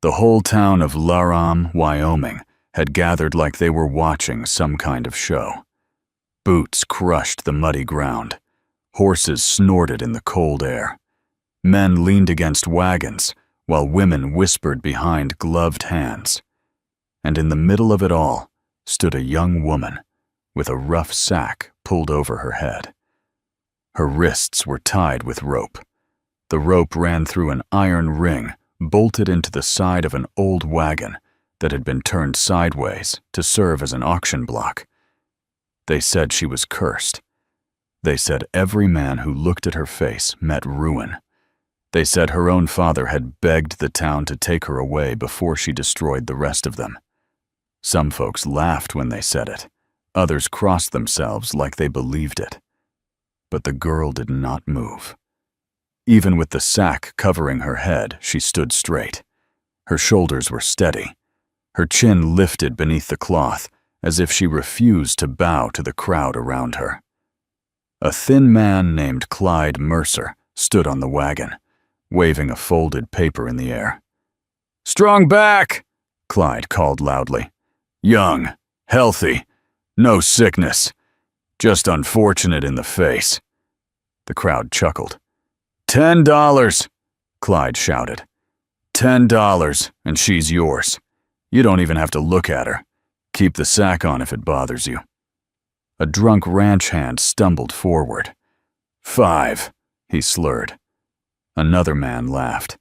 The whole town of Laram, Wyoming, had gathered like they were watching some kind of show. Boots crushed the muddy ground. Horses snorted in the cold air. Men leaned against wagons, while women whispered behind gloved hands. And in the middle of it all stood a young woman with a rough sack pulled over her head. Her wrists were tied with rope. The rope ran through an iron ring bolted into the side of an old wagon that had been turned sideways to serve as an auction block. They said she was cursed. They said every man who looked at her face met ruin. They said her own father had begged the town to take her away before she destroyed the rest of them. Some folks laughed when they said it. Others crossed themselves like they believed it. But the girl did not move. Even with the sack covering her head, she stood straight. Her shoulders were steady. Her chin lifted beneath the cloth, as if she refused to bow to the crowd around her. A thin man named Clyde Mercer stood on the wagon, waving a folded paper in the air. "Strong back," Clyde called loudly. "Young, healthy, no sickness, just unfortunate in the face." The crowd chuckled. $10, Clyde shouted. $10, and she's yours. You don't even have to look at her. Keep the sack on if it bothers you. A drunk ranch hand stumbled forward. $5, he slurred. Another man laughed.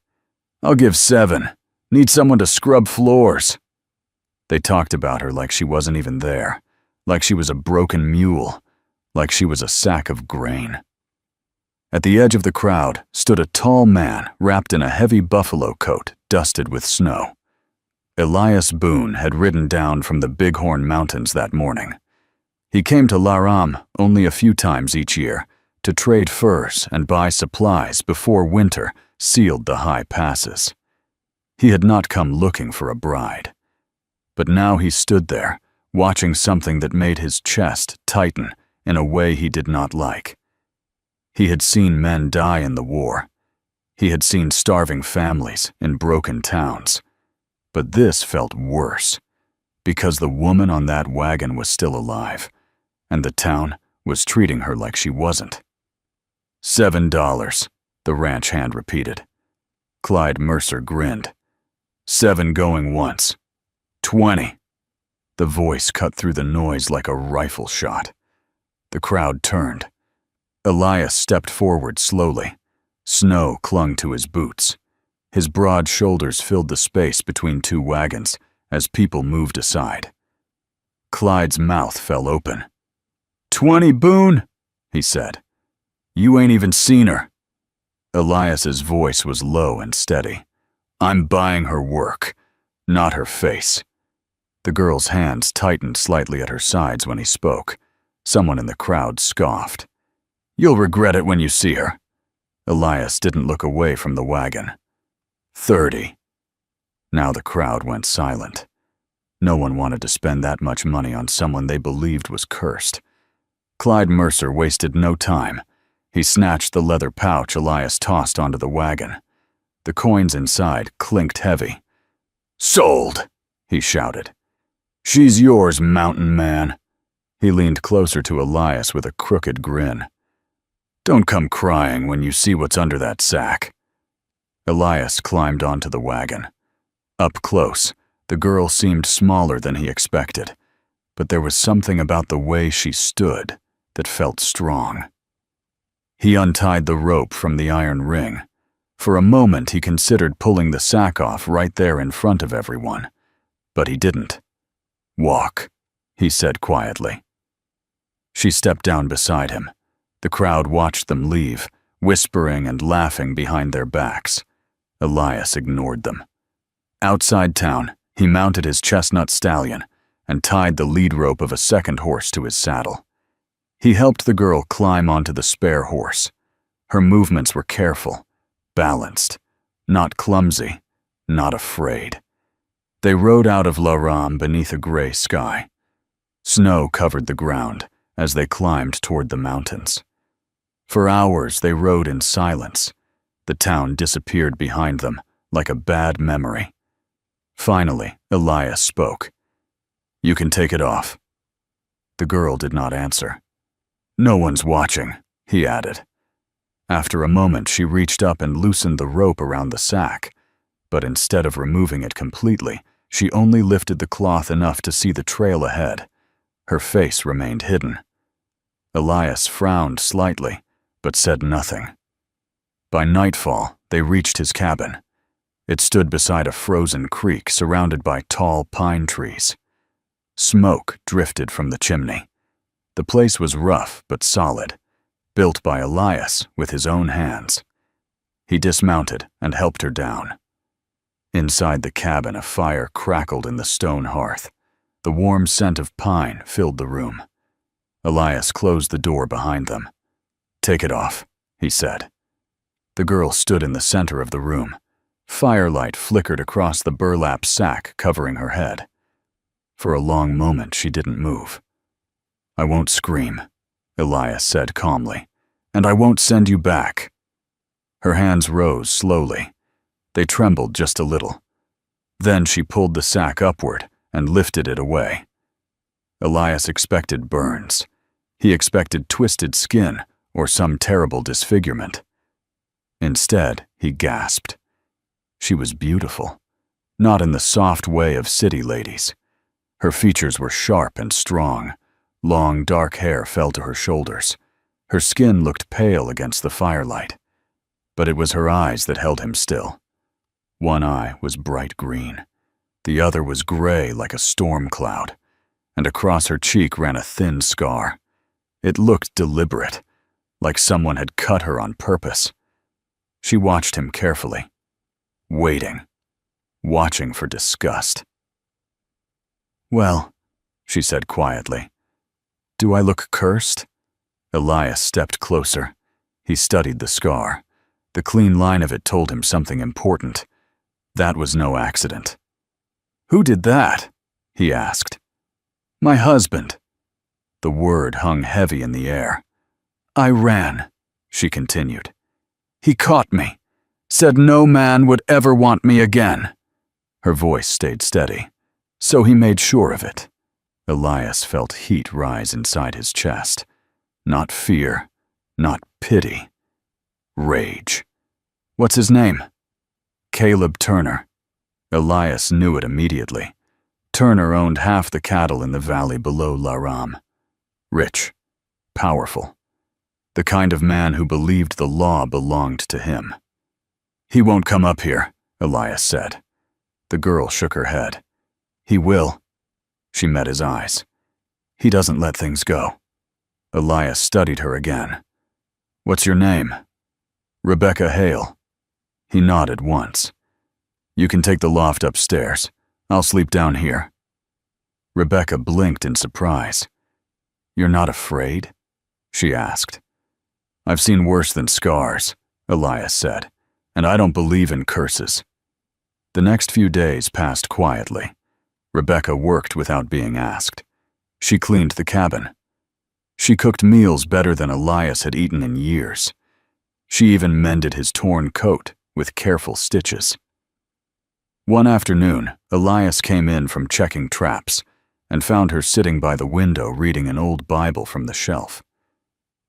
"I'll give $7. Need someone to scrub floors." They talked about her like she wasn't even there, like she was a broken mule, like she was a sack of grain. At the edge of the crowd stood a tall man wrapped in a heavy buffalo coat dusted with snow. Elias Boone had ridden down from the Bighorn Mountains that morning. He came to Laram only a few times each year to trade furs and buy supplies before winter sealed the high passes. He had not come looking for a bride. But now he stood there, watching something that made his chest tighten in a way he did not like. He had seen men die in the war. He had seen starving families in broken towns. But this felt worse, because the woman on that wagon was still alive, and the town was treating her like she wasn't. $7, the ranch hand repeated. Clyde Mercer grinned. "7 going once. 20. The voice cut through the noise like a rifle shot. The crowd turned. Elias stepped forward slowly. Snow clung to his boots. His broad shoulders filled the space between two wagons as people moved aside. Clyde's mouth fell open. "20, Boone," he said. "You ain't even seen her." Elias's voice was low and steady. "I'm buying her work, not her face." The girl's hands tightened slightly at her sides when he spoke. Someone in the crowd scoffed. "You'll regret it when you see her." Elias didn't look away from the wagon. 30. Now the crowd went silent. No one wanted to spend that much money on someone they believed was cursed. Clyde Mercer wasted no time. He snatched the leather pouch Elias tossed onto the wagon. The coins inside clinked heavy. "Sold!" he shouted. "She's yours, mountain man." He leaned closer to Elias with a crooked grin. "Don't come crying when you see what's under that sack." Elias climbed onto the wagon. Up close, the girl seemed smaller than he expected, but there was something about the way she stood that felt strong. He untied the rope from the iron ring. For a moment he considered pulling the sack off right there in front of everyone, but he didn't. "Walk," he said quietly. She stepped down beside him. The crowd watched them leave, whispering and laughing behind their backs. Elias ignored them. Outside town, he mounted his chestnut stallion and tied the lead rope of a second horse to his saddle. He helped the girl climb onto the spare horse. Her movements were careful, balanced, not clumsy, not afraid. They rode out of Laram beneath a gray sky. Snow covered the ground as they climbed toward the mountains. For hours they rode in silence. The town disappeared behind them like a bad memory. Finally, Elias spoke. "You can take it off." The girl did not answer. "No one's watching," he added. After a moment, she reached up and loosened the rope around the sack, but instead of removing it completely, she only lifted the cloth enough to see the trail ahead. Her face remained hidden. Elias frowned slightly, but said nothing. By nightfall, they reached his cabin. It stood beside a frozen creek surrounded by tall pine trees. Smoke drifted from the chimney. The place was rough but solid, built by Elias with his own hands. He dismounted and helped her down. Inside the cabin, a fire crackled in the stone hearth. The warm scent of pine filled the room. Elias closed the door behind them. "Take it off," he said. The girl stood in the center of the room. Firelight flickered across the burlap sack covering her head. For a long moment, she didn't move. "I won't scream," Elias said calmly, "and I won't send you back." Her hands rose slowly. They trembled just a little. Then she pulled the sack upward and lifted it away. Elias expected burns. He expected twisted skin or some terrible disfigurement. Instead, he gasped. She was beautiful, not in the soft way of city ladies. Her features were sharp and strong. Long, dark hair fell to her shoulders. Her skin looked pale against the firelight. But it was her eyes that held him still. One eye was bright green. The other was gray like a storm cloud, and across her cheek ran a thin scar. It looked deliberate, like someone had cut her on purpose. She watched him carefully, waiting, watching for disgust. "Well," she said quietly, "do I look cursed?" Elias stepped closer. He studied the scar. The clean line of it told him something important. That was no accident. "Who did that?" he asked. "My husband." The word hung heavy in the air. "I ran," she continued. "He caught me, said no man would ever want me again." Her voice stayed steady. "So he made sure of it." Elias felt heat rise inside his chest. Not fear, not pity. Rage. "What's his name?" "Caleb Turner." Elias knew it immediately. Turner owned half the cattle in the valley below Laram. Rich. Powerful. The kind of man who believed the law belonged to him. "He won't come up here," Elias said. The girl shook her head. "He will." She met his eyes. "He doesn't let things go." Elias studied her again. "What's your name?" "Rebecca Hale." He nodded once. "You can take the loft upstairs. I'll sleep down here." Rebecca blinked in surprise. "You're not afraid?" she asked. "I've seen worse than scars," Elias said, "and I don't believe in curses." The next few days passed quietly. Rebecca worked without being asked. She cleaned the cabin. She cooked meals better than Elias had eaten in years. She even mended his torn coat with careful stitches. One afternoon, Elias came in from checking traps and found her sitting by the window reading an old Bible from the shelf.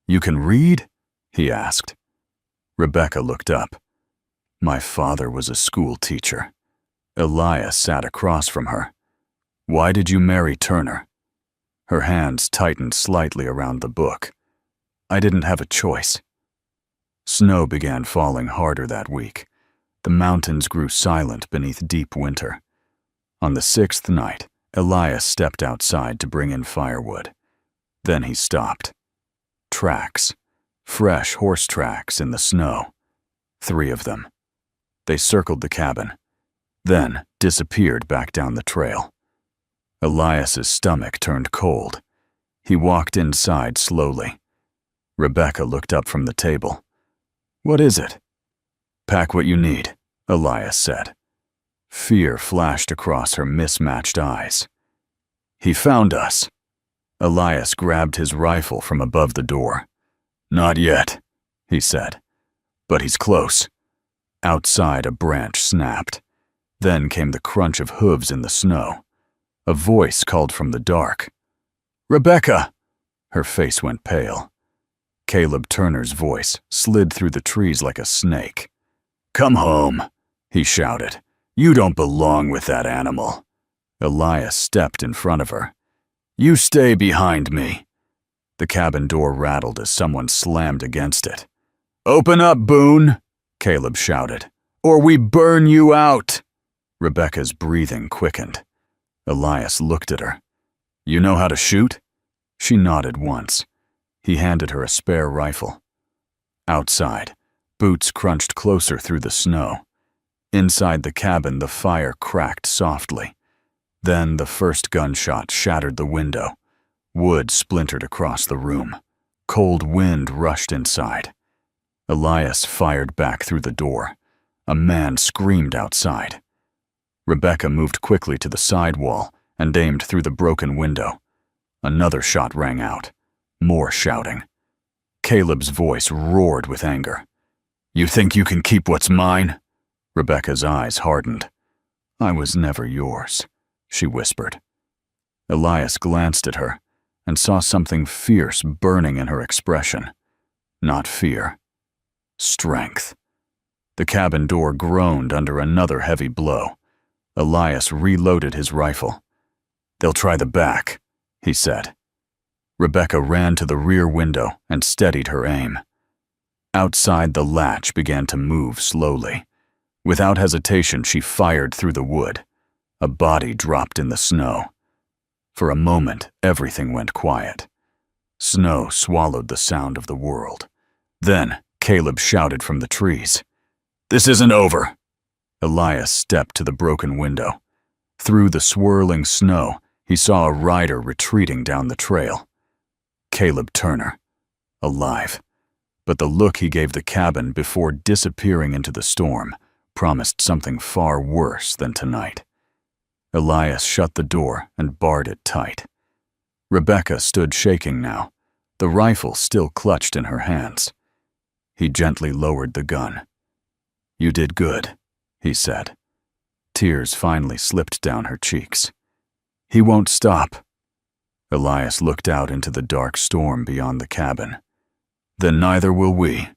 "You can read?" he asked. Rebecca looked up. "My father was a school teacher." Elias sat across from her. "Why did you marry Turner?" Her hands tightened slightly around the book. "I didn't have a choice." Snow began falling harder that week. The mountains grew silent beneath deep winter. On the 6th night, Elias stepped outside to bring in firewood. Then he stopped. Tracks. Fresh horse tracks in the snow. 3 of them. They circled the cabin, then disappeared back down the trail. Elias's stomach turned cold. He walked inside slowly. Rebecca looked up from the table. "What is it?" "Pack what you need," Elias said. Fear flashed across her mismatched eyes. "He found us." Elias grabbed his rifle from above the door. "Not yet," he said. "But he's close." Outside, a branch snapped. Then came the crunch of hooves in the snow. A voice called from the dark. "Rebecca!" Her face went pale. Caleb Turner's voice slid through the trees like a snake. "Come home," he shouted. "You don't belong with that animal." Elias stepped in front of her. "You stay behind me." The cabin door rattled as someone slammed against it. "Open up, Boone," Caleb shouted, "or we burn you out." Rebecca's breathing quickened. Elias looked at her. "You know how to shoot?" She nodded once. He handed her a spare rifle. Outside, boots crunched closer through the snow. Inside the cabin, the fire cracked softly. Then the first gunshot shattered the window. Wood splintered across the room. Cold wind rushed inside. Elias fired back through the door. A man screamed outside. Rebecca moved quickly to the side wall and aimed through the broken window. Another shot rang out. More shouting. Caleb's voice roared with anger. "You think you can keep what's mine?" Rebecca's eyes hardened. "I was never yours," she whispered. Elias glanced at her and saw something fierce burning in her expression. Not fear. Strength. The cabin door groaned under another heavy blow. Elias reloaded his rifle. "They'll try the back," he said. Rebecca ran to the rear window and steadied her aim. Outside, the latch began to move slowly. Without hesitation, she fired through the wood. A body dropped in the snow. For a moment, everything went quiet. Snow swallowed the sound of the world. Then, Caleb shouted from the trees. "This isn't over." Elias stepped to the broken window. Through the swirling snow, he saw a rider retreating down the trail. Caleb Turner. Alive. But the look he gave the cabin before disappearing into the storm promised something far worse than tonight. Elias shut the door and barred it tight. Rebecca stood shaking now, the rifle still clutched in her hands. He gently lowered the gun. "You did good," he said. Tears finally slipped down her cheeks. "He won't stop." Elias looked out into the dark storm beyond the cabin. "Then neither will we."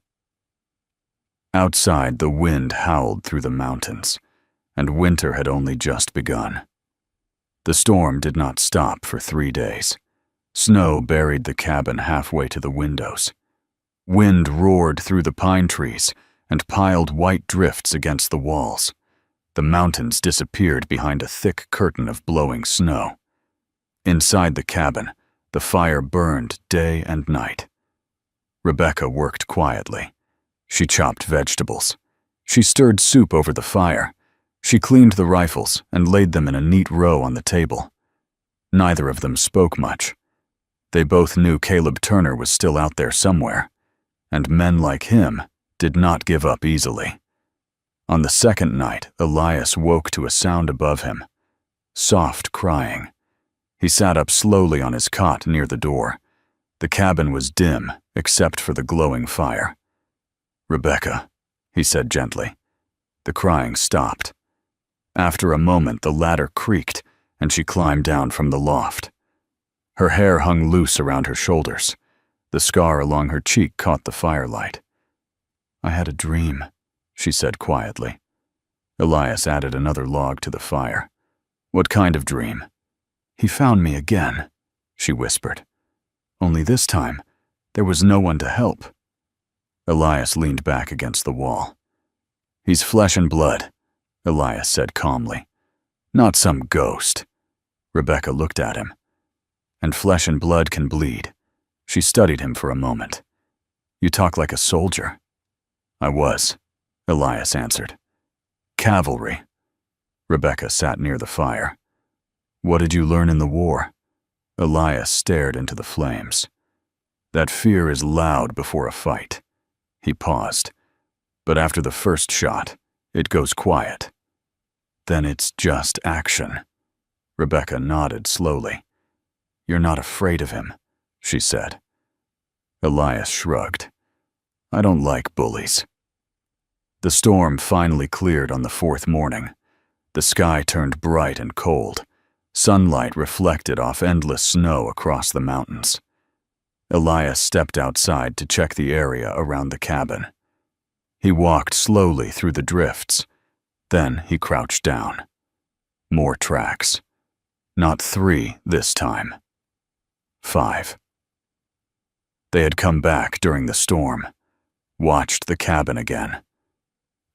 Outside, the wind howled through the mountains, and winter had only just begun. The storm did not stop for 3 days. Snow buried the cabin halfway to the windows. Wind roared through the pine trees and piled white drifts against the walls. The mountains disappeared behind a thick curtain of blowing snow. Inside the cabin, the fire burned day and night. Rebecca worked quietly. She chopped vegetables. She stirred soup over the fire. She cleaned the rifles and laid them in a neat row on the table. Neither of them spoke much. They both knew Caleb Turner was still out there somewhere, and men like him did not give up easily. On the second night, Elias woke to a sound above him. Soft crying. He sat up slowly on his cot near the door. The cabin was dim, except for the glowing fire. "Rebecca," he said gently. The crying stopped. After a moment, the ladder creaked, and she climbed down from the loft. Her hair hung loose around her shoulders. The scar along her cheek caught the firelight. "I had a dream," she said quietly. Elias added another log to the fire. "What kind of dream?" "He found me again," she whispered. "Only this time, there was no one to help." Elias leaned back against the wall. "He's flesh and blood," Elias said calmly. "Not some ghost." Rebecca looked at him. "And flesh and blood can bleed." She studied him for a moment. "You talk like a soldier." "I was," Elias answered. "Cavalry." Rebecca sat near the fire. "What did you learn in the war?" Elias stared into the flames. "That fear is loud before a fight." He paused. "But after the first shot, it goes quiet. Then it's just action." Rebecca nodded slowly. "You're not afraid of him," she said. Elias shrugged. "I don't like bullies." The storm finally cleared on the 4th morning. The sky turned bright and cold. Sunlight reflected off endless snow across the mountains. Elias stepped outside to check the area around the cabin. He walked slowly through the drifts. Then he crouched down. More tracks. Not 3 this time. 5. They had come back during the storm, watched the cabin again.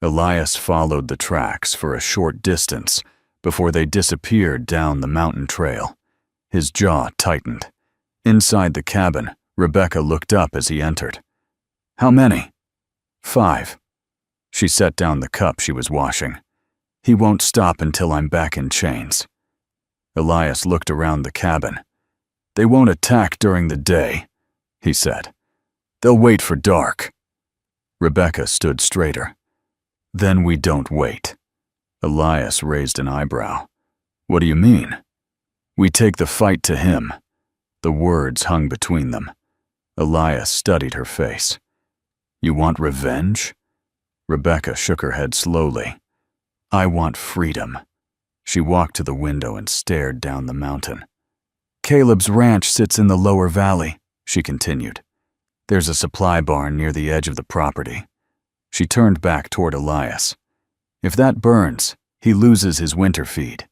Elias followed the tracks for a short distance before they disappeared down the mountain trail. His jaw tightened. Inside the cabin, Rebecca looked up as he entered. "How many?" "5. She set down the cup she was washing. "He won't stop until I'm back in chains." Elias looked around the cabin. "They won't attack during the day," he said. "They'll wait for dark." Rebecca stood straighter. "Then we don't wait." Elias raised an eyebrow. "What do you mean?" "We take the fight to him." The words hung between them. Elias studied her face. "You want revenge?" Rebecca shook her head slowly. "I want freedom." She walked to the window and stared down the mountain. "Caleb's ranch sits in the lower valley," she continued. "There's a supply barn near the edge of the property." She turned back toward Elias. "If that burns, he loses his winter feed."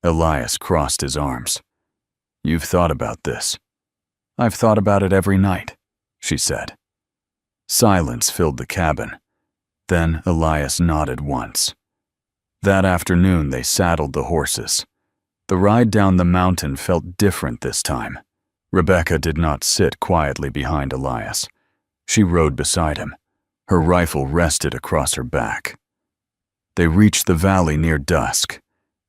Elias crossed his arms. "You've thought about this." "I've thought about it every night," she said. Silence filled the cabin. Then Elias nodded once. That afternoon they saddled the horses. The ride down the mountain felt different this time. Rebecca did not sit quietly behind Elias. She rode beside him. Her rifle rested across her back. They reached the valley near dusk.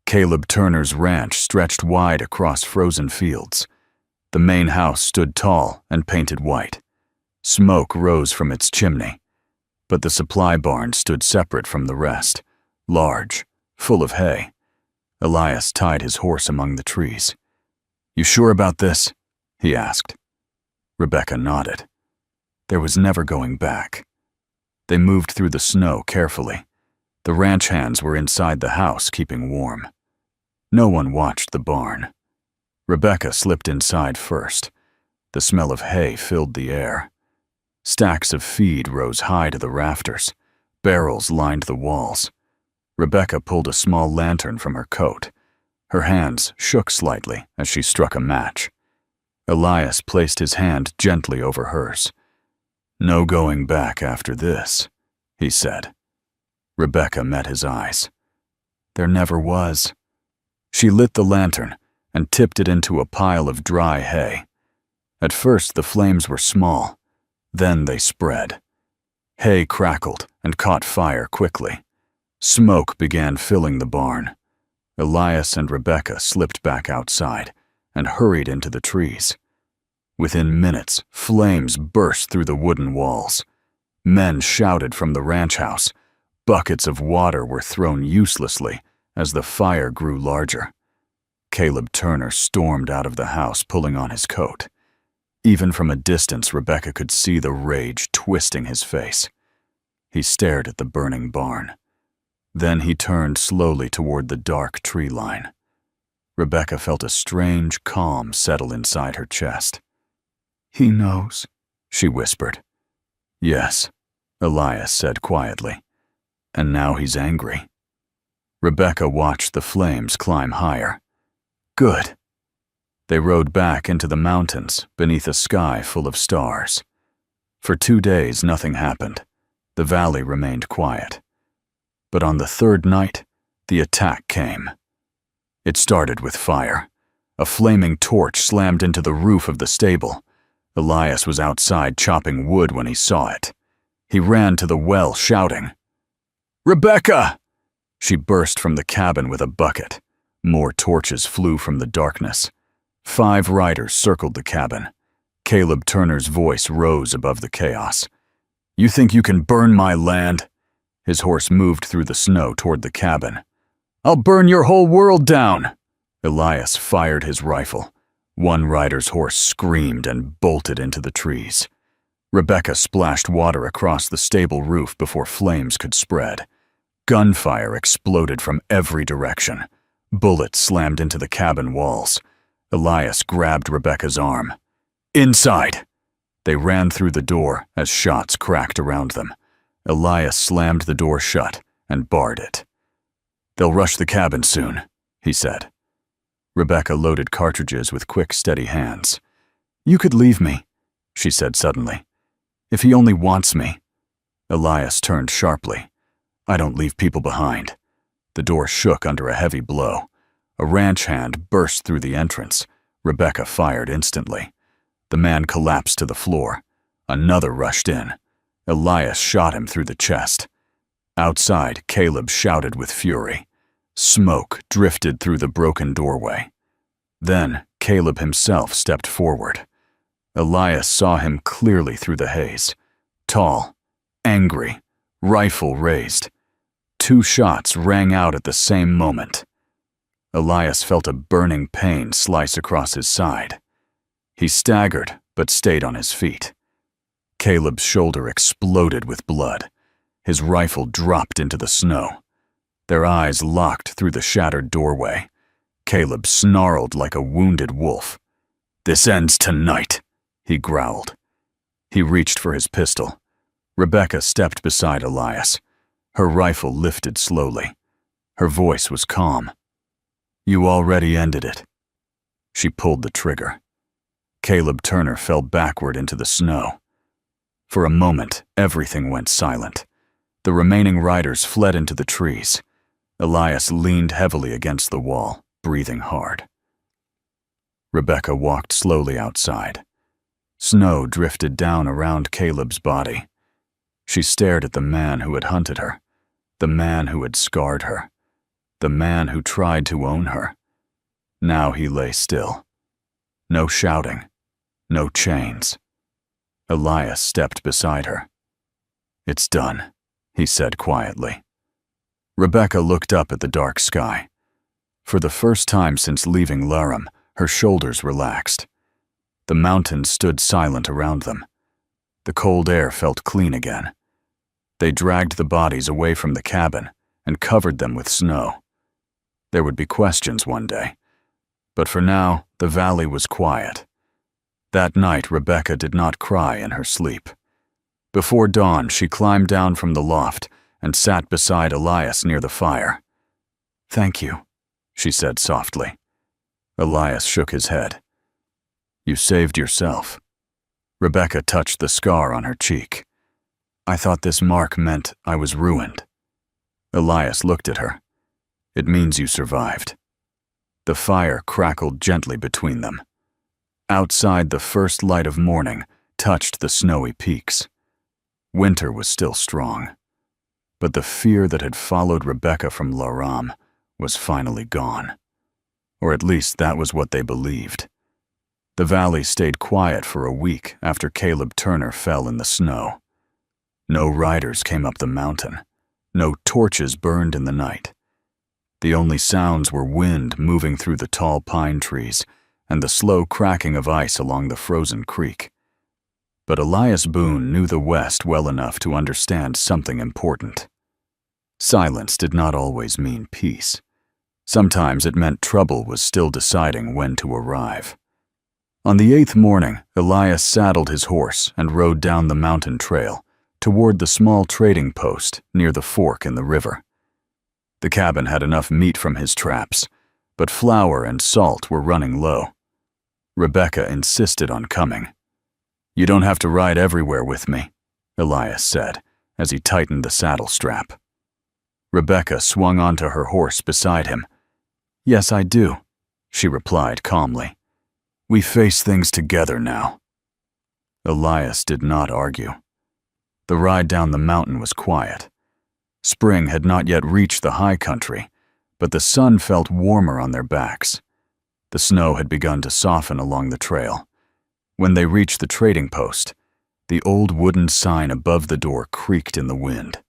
Caleb Turner's ranch stretched wide across frozen fields. The main house stood tall and painted white. Smoke rose from its chimney. But the supply barn stood separate from the rest, large, full of hay. Elias tied his horse among the trees. "You sure about this?" he asked. Rebecca nodded. There was never going back. They moved through the snow carefully. The ranch hands were inside the house keeping warm. No one watched the barn. Rebecca slipped inside first. The smell of hay filled the air. Stacks of feed rose high to the rafters. Barrels lined the walls. Rebecca pulled a small lantern from her coat. Her hands shook slightly as she struck a match. Elias placed his hand gently over hers. "No going back after this," he said. Rebecca met his eyes. "There never was." She lit the lantern and tipped it into a pile of dry hay. At first the flames were small, then they spread. Hay crackled and caught fire quickly. Smoke began filling the barn. Elias and Rebecca slipped back outside and hurried into the trees. Within minutes, flames burst through the wooden walls. Men shouted from the ranch house. Buckets of water were thrown uselessly as the fire grew larger. Caleb Turner stormed out of the house, pulling on his coat. Even from a distance, Rebecca could see the rage twisting his face. He stared at the burning barn. Then he turned slowly toward the dark tree line. Rebecca felt a strange calm settle inside her chest. "He knows," she whispered. "Yes," Elias said quietly. "And now he's angry." Rebecca watched the flames climb higher. "Good." They rode back into the mountains beneath a sky full of stars. For 2 days, nothing happened. The valley remained quiet. But on the 3rd night, the attack came. It started with fire. A flaming torch slammed into the roof of the stable. Elias was outside chopping wood when he saw it. He ran to the well, shouting, "Rebecca!" She burst from the cabin with a bucket. More torches flew from the darkness. 5 riders circled the cabin. Caleb Turner's voice rose above the chaos. "You think you can burn my land?" His horse moved through the snow toward the cabin. "I'll burn your whole world down!" Elias fired his rifle. One rider's horse screamed and bolted into the trees. Rebecca splashed water across the stable roof before flames could spread. Gunfire exploded from every direction. Bullets slammed into the cabin walls. Elias grabbed Rebecca's arm. "Inside!" They ran through the door as shots cracked around them. Elias slammed the door shut and barred it. "They'll rush the cabin soon," he said. Rebecca loaded cartridges with quick, steady hands. "You could leave me," she said suddenly. "If he only wants me." Elias turned sharply. "I don't leave people behind." The door shook under a heavy blow. A ranch hand burst through the entrance. Rebecca fired instantly. The man collapsed to the floor. Another rushed in. Elias shot him through the chest. Outside, Caleb shouted with fury. Smoke drifted through the broken doorway. Then, Caleb himself stepped forward. Elias saw him clearly through the haze. Tall, angry, rifle raised. 2 shots rang out at the same moment. Elias felt a burning pain slice across his side. He staggered, but stayed on his feet. Caleb's shoulder exploded with blood. His rifle dropped into the snow. Their eyes locked through the shattered doorway. Caleb snarled like a wounded wolf. "This ends tonight," he growled. He reached for his pistol. Rebecca stepped beside Elias. Her rifle lifted slowly. Her voice was calm. "You already ended it." She pulled the trigger. Caleb Turner fell backward into the snow. For a moment, everything went silent. The remaining riders fled into the trees. Elias leaned heavily against the wall, breathing hard. Rebecca walked slowly outside. Snow drifted down around Caleb's body. She stared at the man who had hunted her, the man who had scarred her, the man who tried to own her. Now he lay still. No shouting, no chains. Elias stepped beside her. "It's done," he said quietly. Rebecca looked up at the dark sky. For the first time since leaving Laram, her shoulders relaxed. The mountains stood silent around them. The cold air felt clean again. They dragged the bodies away from the cabin and covered them with snow. There would be questions one day, but for now, the valley was quiet. That night, Rebecca did not cry in her sleep. Before dawn, she climbed down from the loft and sat beside Elias near the fire. "Thank you," she said softly. Elias shook his head. "You saved yourself." Rebecca touched the scar on her cheek. "I thought this mark meant I was ruined." Elias looked at her. "It means you survived." The fire crackled gently between them. Outside, the first light of morning touched the snowy peaks. Winter was still strong, but the fear that had followed Rebecca from Laram was finally gone. Or at least that was what they believed. The valley stayed quiet for a week after Caleb Turner fell in the snow. No riders came up the mountain. No torches burned in the night. The only sounds were wind moving through the tall pine trees and the slow cracking of ice along the frozen creek. But Elias Boone knew the West well enough to understand something important. Silence did not always mean peace. Sometimes it meant trouble was still deciding when to arrive. On the 8th morning, Elias saddled his horse and rode down the mountain trail toward the small trading post near the fork in the river. The cabin had enough meat from his traps, but flour and salt were running low. Rebecca insisted on coming. "You don't have to ride everywhere with me," Elias said as he tightened the saddle strap. Rebecca swung onto her horse beside him. "Yes, I do," she replied calmly. "We face things together now." Elias did not argue. The ride down the mountain was quiet. Spring had not yet reached the high country, but the sun felt warmer on their backs. The snow had begun to soften along the trail. When they reached the trading post, the old wooden sign above the door creaked in the wind.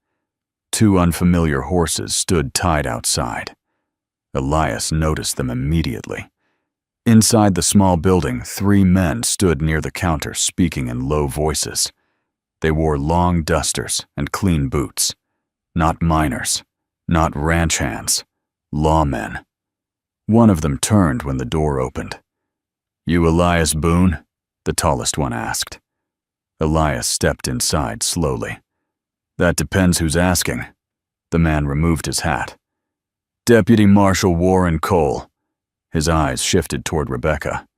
2 unfamiliar horses stood tied outside. Elias noticed them immediately. Inside the small building, 3 men stood near the counter speaking in low voices. They wore long dusters and clean boots. Not miners, Not ranch hands, lawmen. One of them turned when the door opened. "You Elias Boone?" the tallest one asked. Elias stepped inside slowly. "That depends who's asking." The man removed his hat. "Deputy Marshal Warren Cole." His eyes shifted toward Rebecca.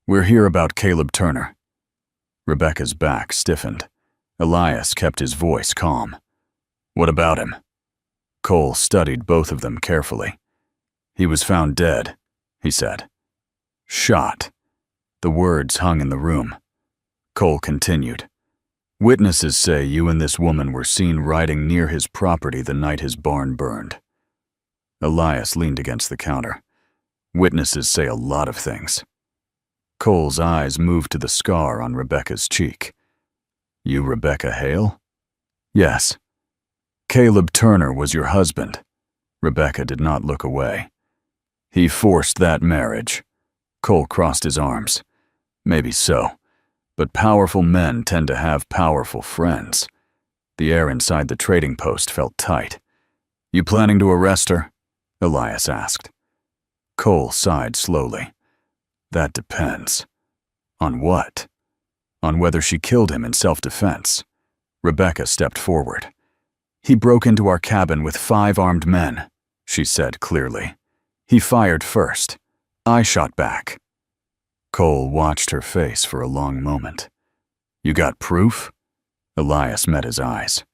"We're here about Caleb Turner." Rebecca's back stiffened. Elias kept his voice calm. "What about him?" Cole studied both of them carefully. "He was found dead," he said. "Shot." The words hung in the room. Cole continued. "Witnesses say you and this woman were seen riding near his property the night his barn burned." Elias leaned against the counter. "Witnesses say a lot of things." Cole's eyes moved to the scar on Rebecca's cheek. "You Rebecca Hale?" "Yes." "Caleb Turner was your husband." Rebecca did not look away. "He forced that marriage." Cole crossed his arms. "Maybe so, but powerful men tend to have powerful friends." The air inside the trading post felt tight. "You planning to arrest her?" Elias asked. Cole sighed slowly. "That depends." "On what?" "On whether she killed him in self-defense." Rebecca stepped forward. "He broke into our cabin with 5 armed men," she said clearly. "He fired first. I shot back." Cole watched her face for a long moment. "You got proof?" Elias met his eyes.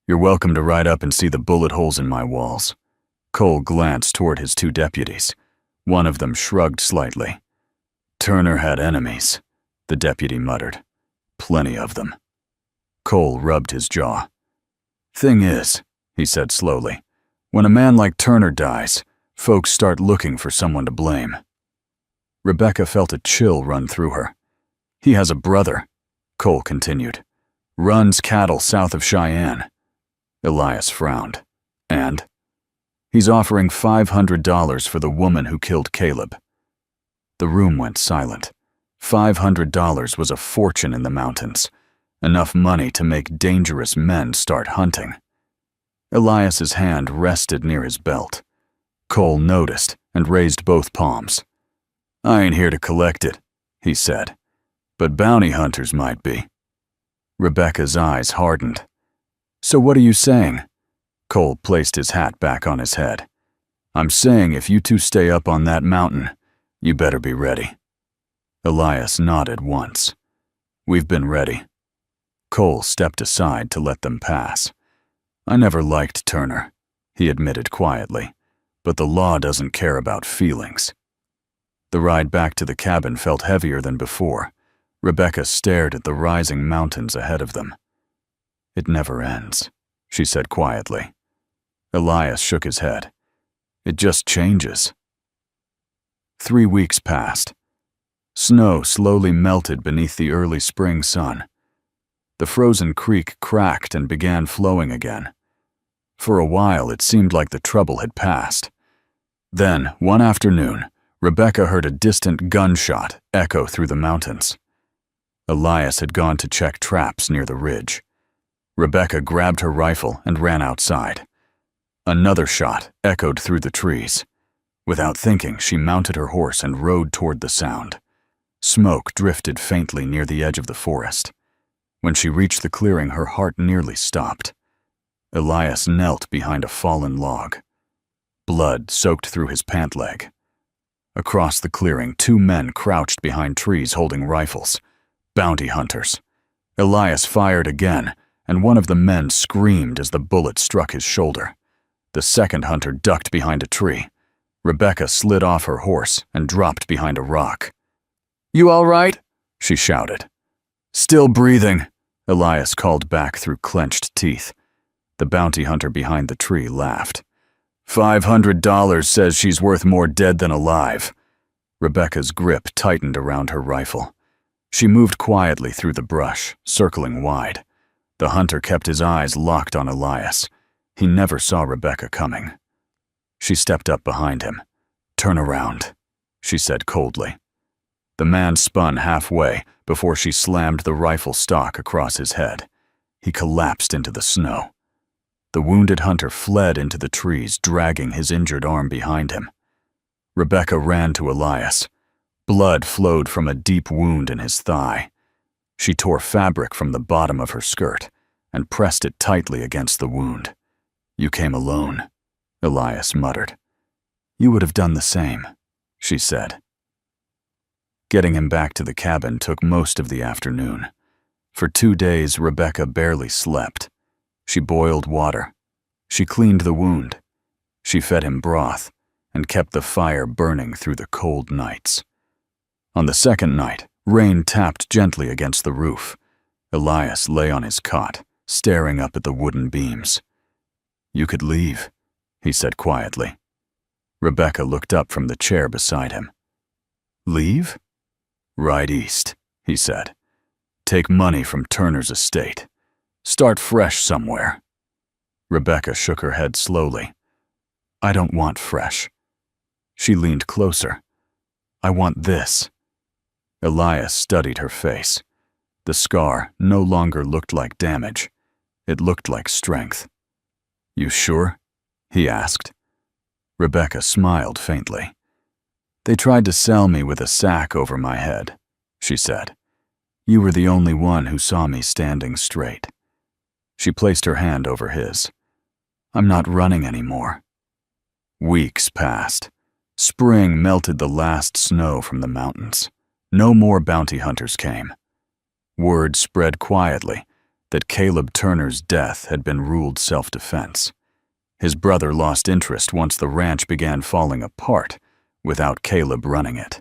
"You're welcome to ride up and see the bullet holes in my walls." Cole glanced toward his 2 deputies. One of them shrugged slightly. "Turner had enemies," the deputy muttered. "Plenty of them." Cole rubbed his jaw. "Thing is," he said slowly, "when a man like Turner dies, folks start looking for someone to blame." Rebecca felt a chill run through her. "He has a brother," Cole continued. "Runs cattle south of Cheyenne." Elias frowned. "And?" "He's offering $500 for the woman who killed Caleb." The room went silent. $500 was a fortune in the mountains. Enough money to make dangerous men start hunting. Elias's hand rested near his belt. Cole noticed and raised both palms. "I ain't here to collect it," he said, "but bounty hunters might be." Rebecca's eyes hardened. "So what are you saying?" Cole placed his hat back on his head. "I'm saying if you 2 stay up on that mountain, you better be ready." Elias nodded once. "We've been ready." Cole stepped aside to let them pass. "I never liked Turner," he admitted quietly, "but the law doesn't care about feelings." The ride back to the cabin felt heavier than before. Rebecca stared at the rising mountains ahead of them. "It never ends," she said quietly. Elias shook his head. "It just changes." 3 weeks passed. Snow slowly melted beneath the early spring sun. The frozen creek cracked and began flowing again. For a while, it seemed like the trouble had passed. Then, one afternoon, Rebecca heard a distant gunshot echo through the mountains. Elias had gone to check traps near the ridge. Rebecca grabbed her rifle and ran outside. Another shot echoed through the trees. Without thinking, she mounted her horse and rode toward the sound. Smoke drifted faintly near the edge of the forest. When she reached the clearing, her heart nearly stopped. Elias knelt behind a fallen log. Blood soaked through his pant leg. Across the clearing, 2 men crouched behind trees holding rifles. Bounty hunters. Elias fired again, and one of the men screamed as the bullet struck his shoulder. The second hunter ducked behind a tree. Rebecca slid off her horse and dropped behind a rock. "You all right?" she shouted. "Still breathing," Elias called back through clenched teeth. The bounty hunter behind the tree laughed. $500 says she's worth more dead than alive." Rebecca's grip tightened around her rifle. She moved quietly through the brush, circling wide. The hunter kept his eyes locked on Elias. He never saw Rebecca coming. She stepped up behind him. "Turn around," she said coldly. The man spun halfway before she slammed the rifle stock across his head. He collapsed into the snow. The wounded hunter fled into the trees, dragging his injured arm behind him. Rebecca ran to Elias. Blood flowed from a deep wound in his thigh. She tore fabric from the bottom of her skirt and pressed it tightly against the wound. "You came alone," Elias muttered. "You would have done the same," she said. Getting him back to the cabin took most of the afternoon. For 2 days, Rebecca barely slept. She boiled water. She cleaned the wound. She fed him broth and kept the fire burning through the cold nights. On the second night, rain tapped gently against the roof. Elias lay on his cot, staring up at the wooden beams. "You could leave," he said quietly. Rebecca looked up from the chair beside him. "Leave?" "Ride east," he said. "Take money from Turner's estate. Start fresh somewhere." Rebecca shook her head slowly. "I don't want fresh." She leaned closer. "I want this." Elias studied her face. The scar no longer looked like damage. It looked like strength. "You sure?" he asked. Rebecca smiled faintly. "They tried to sell me with a sack over my head," she said. "You were the only one who saw me standing straight." She placed her hand over his. "I'm not running anymore." Weeks passed. Spring melted the last snow from the mountains. No more bounty hunters came. Word spread quietly that Caleb Turner's death had been ruled self-defense. His brother lost interest once the ranch began falling apart without Caleb running it.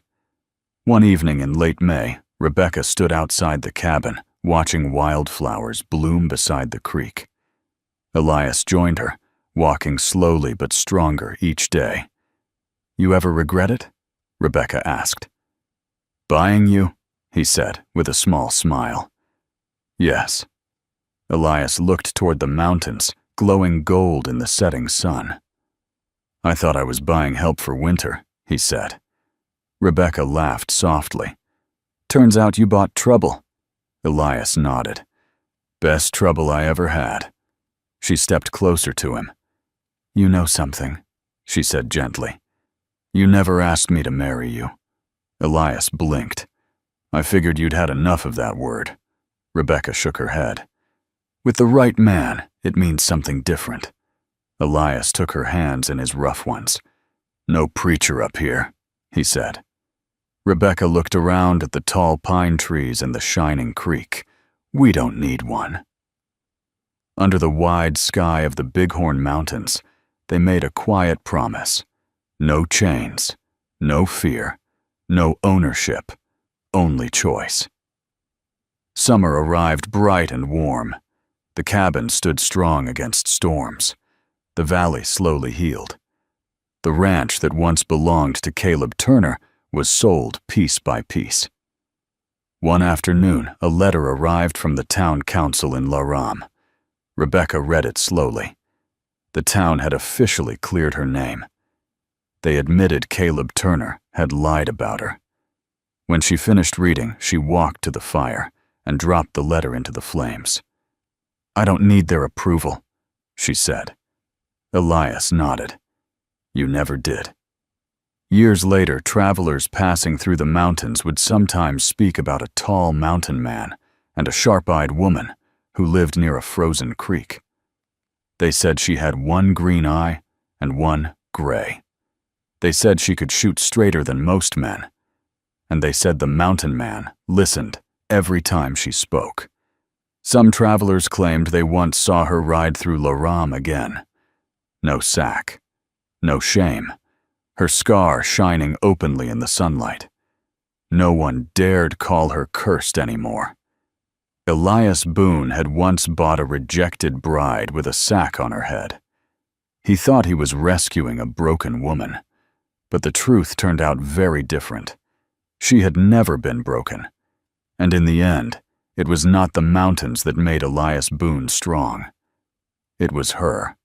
One evening in late May, Rebecca stood outside the cabin, watching wildflowers bloom beside the creek. Elias joined her, walking slowly but stronger each day. "You ever regret it?" Rebecca asked. "Buying you?" he said, with a small smile. "Yes." Elias looked toward the mountains, glowing gold in the setting sun. "I thought I was buying help for winter," he said. Rebecca laughed softly. "Turns out you bought trouble." Elias nodded. "Best trouble I ever had." She stepped closer to him. "You know something," she said gently. "You never asked me to marry you." Elias blinked. "I figured you'd had enough of that word." Rebecca shook her head. "With the right man, it means something different." Elias took her hands in his rough ones. "No preacher up here," he said. Rebecca looked around at the tall pine trees and the shining creek. "We don't need one." Under the wide sky of the Bighorn Mountains, they made a quiet promise. No chains, no fear, no ownership, only choice. Summer arrived bright and warm. The cabin stood strong against storms. The valley slowly healed. The ranch that once belonged to Caleb Turner was sold piece by piece. One afternoon, a letter arrived from the town council in Laram. Rebecca read it slowly. The town had officially cleared her name. They admitted Caleb Turner had lied about her. When she finished reading, she walked to the fire and dropped the letter into the flames. "I don't need their approval," she said. Elias nodded. "You never did." Years later, travelers passing through the mountains would sometimes speak about a tall mountain man and a sharp-eyed woman who lived near a frozen creek. They said she had one green eye and one gray. They said she could shoot straighter than most men. And they said the mountain man listened every time she spoke. Some travelers claimed they once saw her ride through Laram again. No sack, no shame, her scar shining openly in the sunlight. No one dared call her cursed anymore. Elias Boone had once bought a rejected bride with a sack on her head. He thought he was rescuing a broken woman, but the truth turned out very different. She had never been broken, and in the end, it was not the mountains that made Elias Boone strong. It was her.